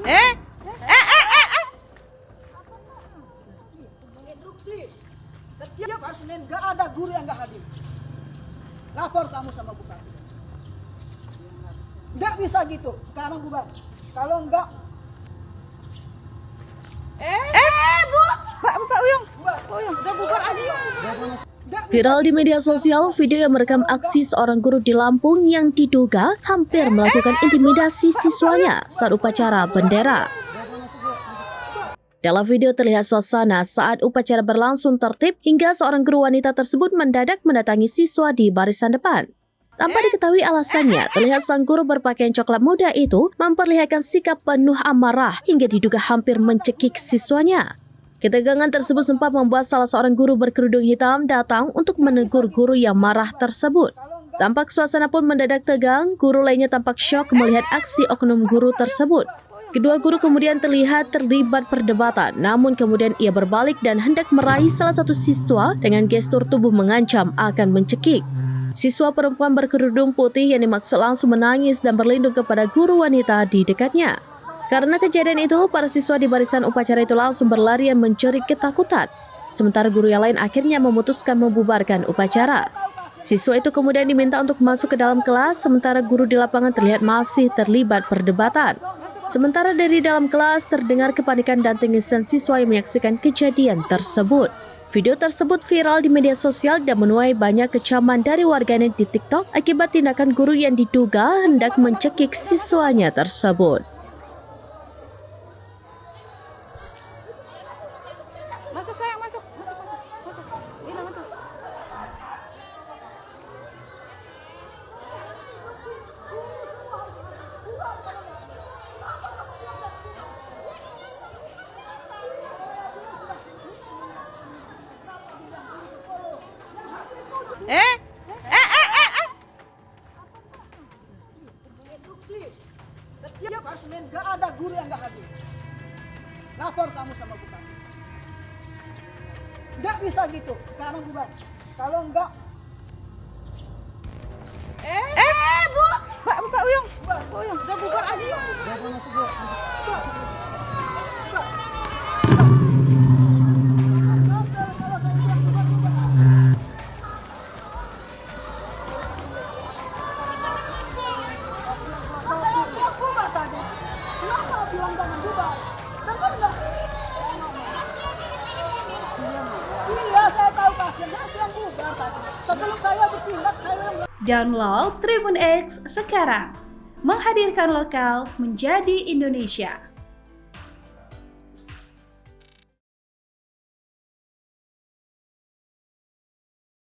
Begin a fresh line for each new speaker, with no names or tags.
Eh?
Instruksi. Setiap hari Senin nggak ada guru yang nggak hadir. Lapor kamu sama bupati. Nggak bisa gitu. Sekarang bubar. Kalau nggak,
Bu! Pak Uyung.
bubar.
Pak Uyung, udah bubar aja yuk.
Nggak bisa.
Viral di media sosial, video yang merekam aksi seorang guru di Lampung yang diduga hampir melakukan intimidasi siswanya saat upacara bendera. Dalam video terlihat suasana saat upacara berlangsung tertib hingga seorang guru wanita tersebut mendadak mendatangi siswa di barisan depan. Tanpa diketahui alasannya, terlihat sang guru berpakaian coklat muda itu memperlihatkan sikap penuh amarah hingga diduga hampir mencekik siswanya. Ketegangan tersebut sempat membuat salah seorang guru berkerudung hitam datang untuk menegur guru yang marah tersebut. Tampak suasana pun mendadak tegang, guru lainnya tampak syok melihat aksi oknum guru tersebut. Kedua guru kemudian terlihat terlibat perdebatan, namun kemudian ia berbalik dan hendak meraih salah satu siswa dengan gestur tubuh mengancam akan mencekik. Siswa perempuan berkerudung putih yang dimaksud langsung menangis dan berlindung kepada guru wanita di dekatnya. Karena kejadian itu, para siswa di barisan upacara itu langsung berlarian menjerit ketakutan. Sementara guru yang lain akhirnya memutuskan membubarkan upacara. Siswa itu kemudian diminta untuk masuk ke dalam kelas, sementara guru di lapangan terlihat masih terlibat perdebatan. Sementara dari dalam kelas terdengar kepanikan dan tangisan siswa yang menyaksikan kejadian tersebut. Video tersebut viral di media sosial dan menuai banyak kecaman dari warganet di TikTok akibat tindakan guru yang diduga hendak mencekik siswanya tersebut.
Masuk sayang, masuk. Hilang tuh.
Instruksi. Setiap hari Senin nggak ada guru yang nggak hadir. Lapor kamu sama bupati. Nggak bisa gitu. Sekarang bubar. Kalau nggak,
Bu! Pak Uyung. Pak Uyung, udah bubar aja yuk.
bubar tadi. Kenapa bilang jangan bubar? Dengar nggak? Iya, saya tahu pasien. Saya bilang bubar tadi. Sebelum saya bertindak, saya bilang
Download Tribun X sekarang. Menghadirkan lokal menjadi Indonesia.